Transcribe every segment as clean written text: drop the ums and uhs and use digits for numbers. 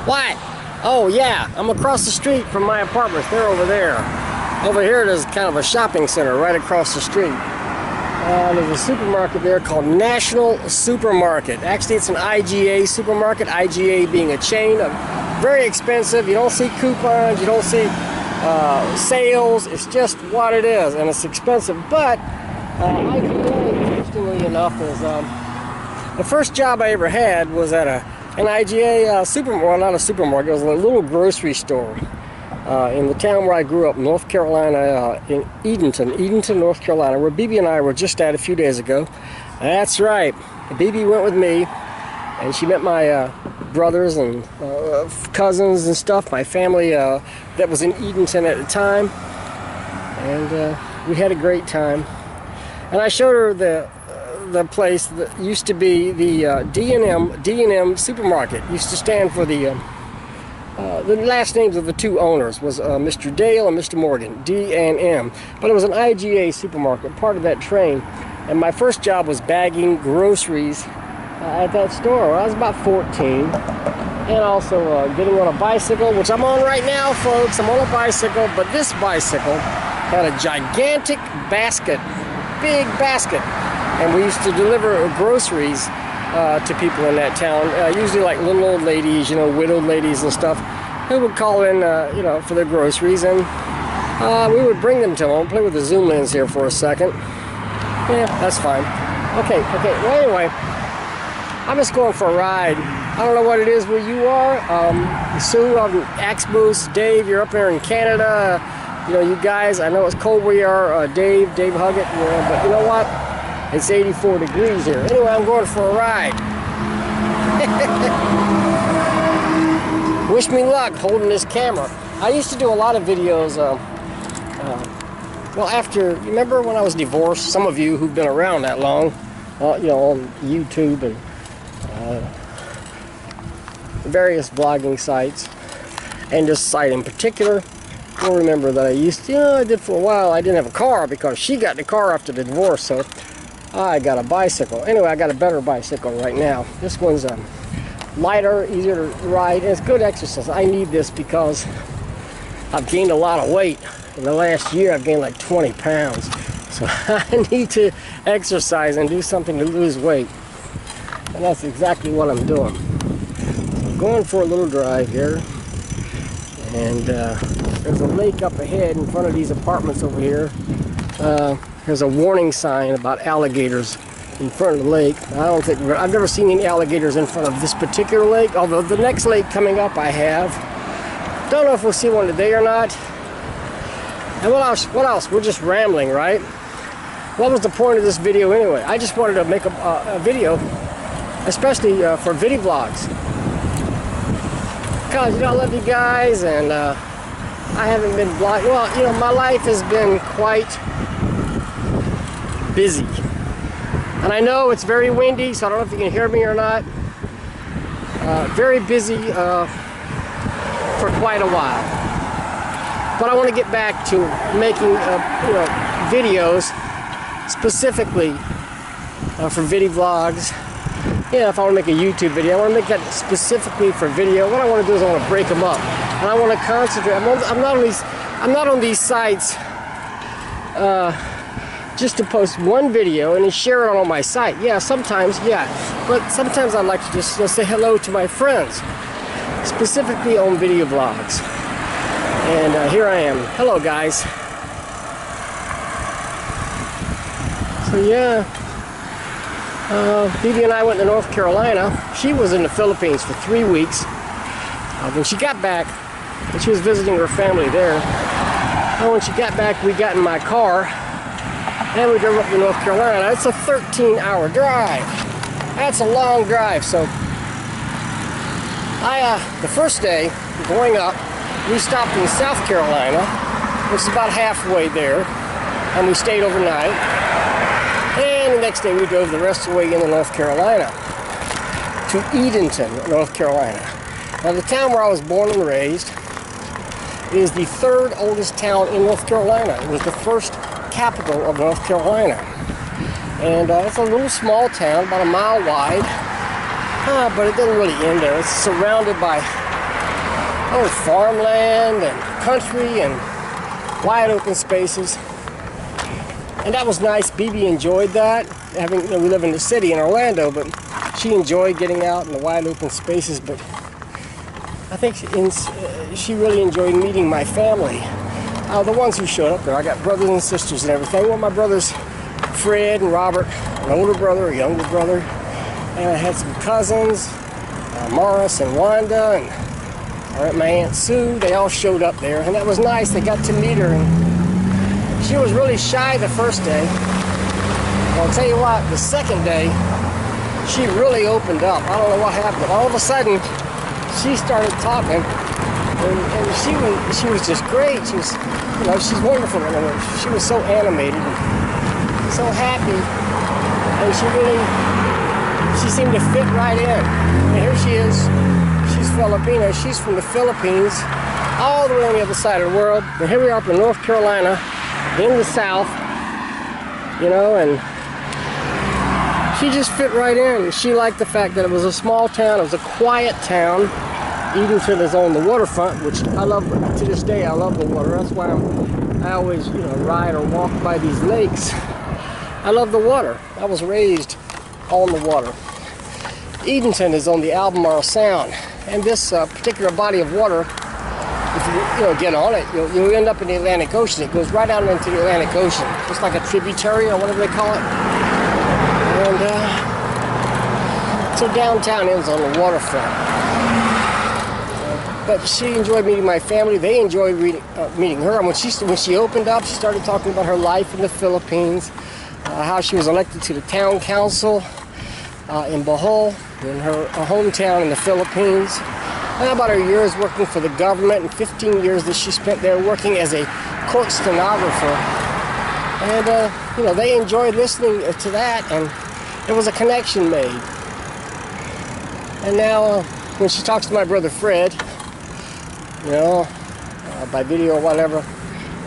What? Oh yeah, I'm across the street from my apartments. They're over there. Over here there's kind of a shopping center right across the street. There's a supermarket there called National Supermarket. Actually, it's an IGA supermarket, IGA being a chain. Very expensive. You don't see coupons, you don't see sales. It's just what it is, and it's expensive. But IGA, interestingly enough, is the first job I ever had was at an IGA supermarket. Well, not a supermarket. It was a little grocery store. In the town where I grew up, North Carolina, in Edenton, North Carolina, where BB and I were just at a few days ago. That's right. BB went with me, and she met my brothers and cousins and stuff, my family that was in Edenton at the time, and we had a great time. And I showed her the place that used to be the D&M supermarket. It used to stand for the last names of the two owners was Mr. Dale and Mr. Morgan, D&M. But it was an IGA supermarket, part of that train. And my first job was bagging groceries at that store. I was about 14. And also getting on a bicycle, which I'm on right now, folks. I'm on a bicycle, but this bicycle had a gigantic basket, big basket. And we used to deliver groceries to people in that town, usually like little old ladies, you know, widowed ladies and stuff, who would call in, you know, for their groceries, and we would bring them to them. I'll play with the zoom lens here for a second. Yeah, that's fine. Okay. Well, anyway, I'm just going for a ride. I don't know what it is where you are. Sue, Axboost, Dave, you're up there in Canada. You know, you guys, I know it's cold where you are. Dave Huggett, you know, but you know what? It's 84 degrees here. Anyway, I'm going for a ride. Wish me luck holding this camera. I used to do a lot of videos, well, after, you remember when I was divorced? Some of you who've been around that long, you know, on YouTube and various blogging sites, and this site in particular, you'll remember that I used to, you know, I did for a while. I didn't have a car because she got the car after the divorce, so I got a bicycle. Anyway, I got a better bicycle right now. This one's lighter, easier to ride, and it's good exercise. I need this because I've gained a lot of weight. In the last year, I've gained like 20 pounds. So I need to exercise and do something to lose weight. And that's exactly what I'm doing. So I'm going for a little drive here. And there's a lake up ahead in front of these apartments over here. There's a warning sign about alligators in front of the lake. I've never seen any alligators in front of this particular lake, although the next lake coming up I have. Don't know if we'll see one today or not. And what else? We're just rambling, right? What was the point of this video anyway? I just wanted to make a video, especially for video vlogs. Because, you know, I love you guys, and I haven't been vlogging. Well, you know, my life has been quite busy. And I know it's very windy, so I don't know if you can hear me or not. Very busy for quite a while. But I want to get back to making you know, videos specifically for video vlogs. Yeah, if I want to make a YouTube video, I want to make that specifically for video. What I want to do is I want to break them up, and I want to concentrate. I'm not on these sites just to post one video and then share it on my site. Yeah, sometimes, yeah, but sometimes I like to just, you know, say hello to my friends, specifically on video vlogs. And here I am. Hello, guys. So yeah. BB and I went to North Carolina. She was in the Philippines for 3 weeks. When she got back, and she was visiting her family there. And when she got back, we got in my car and we drove up to North Carolina. It's a 13-hour drive. That's a long drive. So the first day going up, we stopped in South Carolina, which is about halfway there, and we stayed overnight. And the next day we drove the rest of the way into North Carolina, to Edenton, North Carolina. Now the town where I was born and raised is the third oldest town in North Carolina. It was the first capital of North Carolina. And it's a little small town, about a mile wide, but it doesn't really end there. It's surrounded by oh, farmland and country and wide open spaces. And that was nice. BB enjoyed that. Having, you know, we live in the city in Orlando, but she enjoyed getting out in the wide open spaces. But I think she really enjoyed meeting my family. The ones who showed up there. I got brothers and sisters and everything. Well, my brothers, Fred and Robert, an older brother, a younger brother. And I had some cousins, Morris and Wanda, and my Aunt Sue. They all showed up there, and that was nice. They got to meet her. And she was really shy the first day. Well, I'll tell you what, the second day, she really opened up. I don't know what happened, but all of a sudden, she started talking, and she was just great. She was, you know, she's wonderful. She was so animated, and so happy, and she seemed to fit right in. And here she is. She's Filipina. She's from the Philippines, all the way on the other side of the world. And here we are up in North Carolina, in the South, you know, and she just fit right in. She liked the fact that it was a small town. It was a quiet town. Edenton is on the waterfront, which I love. To this day, I love the water. That's why I always, you know, ride or walk by these lakes. I love the water. I was raised on the water. Edenton is on the Albemarle Sound, and this particular body of water, if you get on it, you'll end up in the Atlantic Ocean. It goes right out into the Atlantic Ocean, just like a tributary or whatever they call it. And so downtown ends on the waterfront. But she enjoyed meeting my family. They enjoyed meeting her. And when she opened up, she started talking about her life in the Philippines, how she was elected to the town council in Bohol, in her hometown in the Philippines. And about her years working for the government, and 15 years that she spent there working as a court stenographer. And you know, they enjoyed listening to that, and there was a connection made. And now, when she talks to my brother Fred, you know, by video or whatever,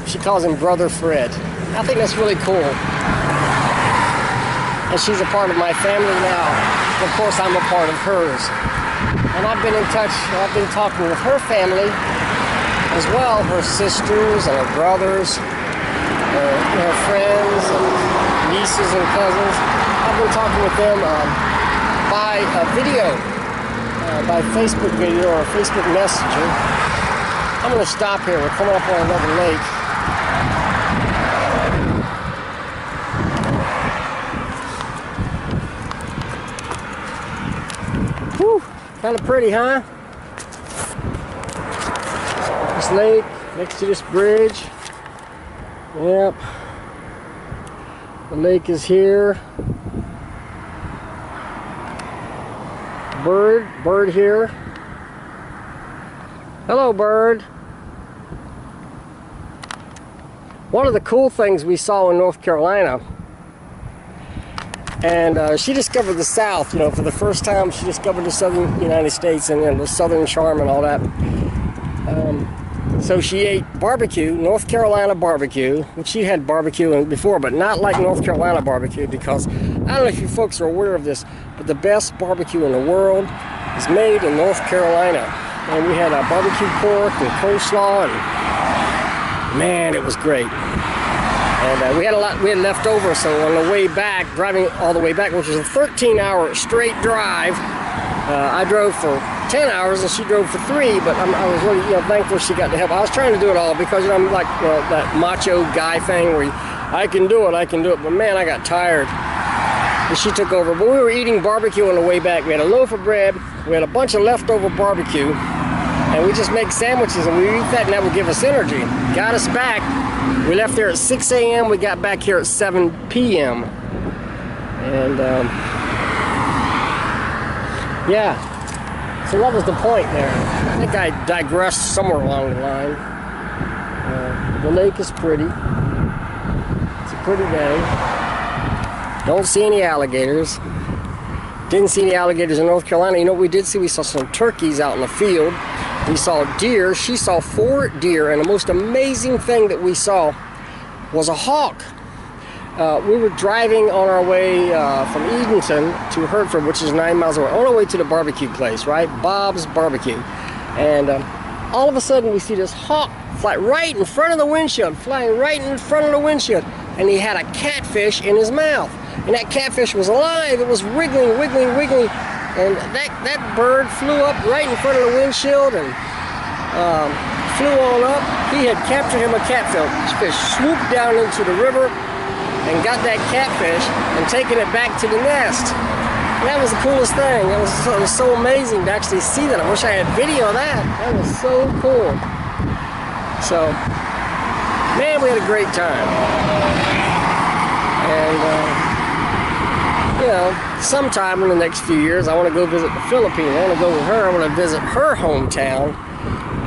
she calls him Brother Fred. I think that's really cool. And she's a part of my family now. Of course, I'm a part of hers. And I've been in touch, I've been talking with her family as well, her sisters and her brothers, her friends and nieces and cousins. I've been talking with them by video, by Facebook video or Facebook Messenger. I'm going to stop here. We're coming up on another lake. Whew, kind of pretty, huh? This lake next to this bridge. Yep. The lake is here. Bird here. Hello, bird. One of the cool things we saw in North Carolina, and she discovered the South, you know, for the first time. She discovered the southern United States and the southern charm and all that. So she ate barbecue, North Carolina barbecue, which she had barbecue before, but not like North Carolina barbecue, because I don't know if you folks are aware of this, but the best barbecue in the world is made in North Carolina. And we had barbecue pork and coleslaw, and man, it was great. And we had left over, so on the way back, driving all the way back, which was a 13-hour straight drive, I drove for 10 hours and she drove for 3, but I was really, you know, thankful she got to help. I was trying to do it all because, you know, I'm like that macho guy thing where I can do it, but man, I got tired. And she took over. But we were eating barbecue on the way back. We had a loaf of bread, we had a bunch of leftover barbecue, and we just make sandwiches and we eat that, and that would give us energy. Got us back. We left there at 6 a.m. We got back here at 7 p.m. And yeah, so what was the point there? I think I digressed somewhere along the line. The lake is pretty. It's a pretty day. Don't see any alligators. Didn't see any alligators in North Carolina. You know what we did see? We saw some turkeys out in the field. We saw deer. She saw 4 deer, and the most amazing thing that we saw was a hawk. We were driving on our way from Edenton to Hertford, which is 9 miles away, on our way to the barbecue place, right? Bob's Barbecue. And all of a sudden we see this hawk fly right in front of the windshield, flying right in front of the windshield, and he had a catfish in his mouth, and that catfish was alive. It was wriggling, wiggling, wiggling, and that bird flew up right in front of the windshield and flew on up. He had captured him a catfish, swooped down into the river and got that catfish and taken it back to the nest. That was the coolest thing. It was so amazing to actually see that. I wish I had video of that. That was so cool. So, man, we had a great time. And, you know, sometime in the next few years, I want to go visit the Philippines. I want to go with her. I want to visit her hometown.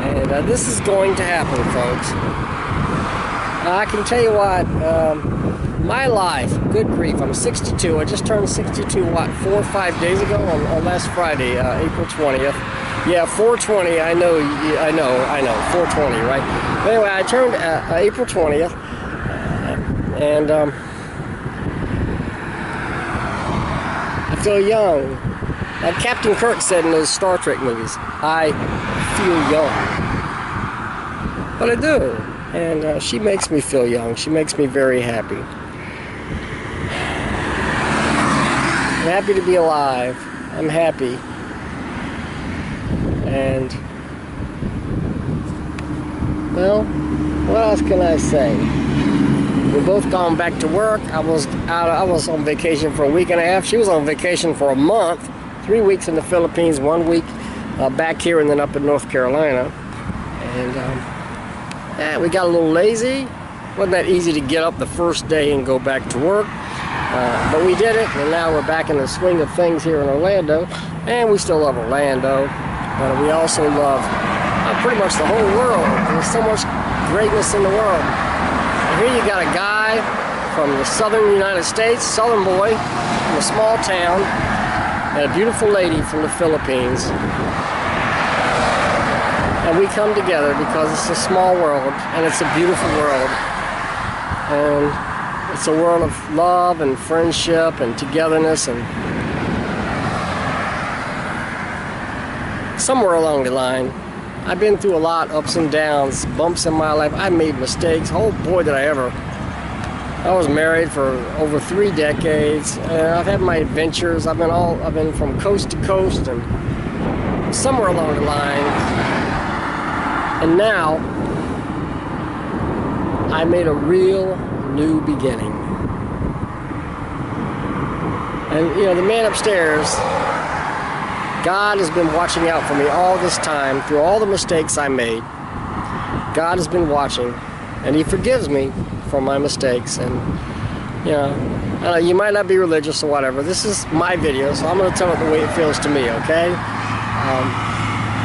And this is going to happen, folks. I can tell you what, my life, good grief, I'm 62. I just turned 62, what, 4 or 5 days ago on last Friday, April 20th. Yeah, 420, I know, 420, right? But anyway, I turned April 20th, and I feel young. Like Captain Kirk said in those Star Trek movies, I feel young. But I do, and she makes me feel young. She makes me very happy. I'm happy to be alive. I'm happy. And, well, what else can I say? We've both gone back to work. I was on vacation for a week and a half. She was on vacation for a month. 3 weeks in the Philippines, 1 week back here, and then up in North Carolina. And yeah, we got a little lazy. Wasn't that easy to get up the first day and go back to work. But we did it, and now we're back in the swing of things here in Orlando. And we still love Orlando, but we also love pretty much the whole world. There's so much greatness in the world. And here you got a guy from the southern United States, southern boy, from a small town, and a beautiful lady from the Philippines. And we come together because it's a small world, and it's a beautiful world. And it's a world of love and friendship and togetherness, and somewhere along the line, I've been through a lot, ups and downs, bumps in my life. I made mistakes. Oh boy, did I ever. I was married for over 3 decades, and I've had my adventures. I've been from coast to coast, and somewhere along the line, and now I made a real new beginning. And you know, the man upstairs, God has been watching out for me all this time through all the mistakes I made. God has been watching, and He forgives me for my mistakes. And you know, I know you might not be religious or whatever. This is my video, so I'm going to tell it the way it feels to me, okay?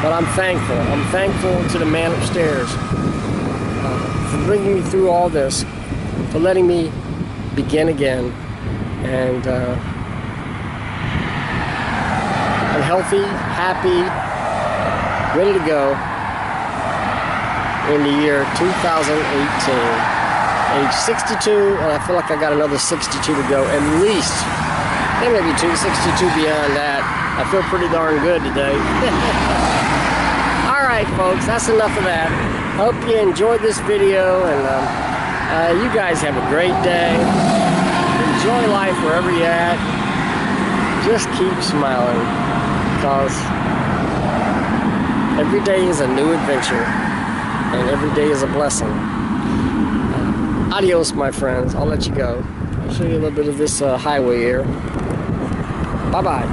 But I'm thankful. I'm thankful to the man upstairs for bringing me through all this, for letting me begin again. And I'm healthy, happy, ready to go in the year 2018. Age 62, and I feel like I got another 62 to go, at least. And maybe 62 beyond that. I feel pretty darn good today. Alright folks, that's enough of that. Hope you enjoyed this video, and you guys have a great day. Enjoy life wherever you're at. Just keep smiling, because every day is a new adventure, and every day is a blessing. Adios, my friends. I'll let you go. I'll show you a little bit of this highway here. Bye-bye.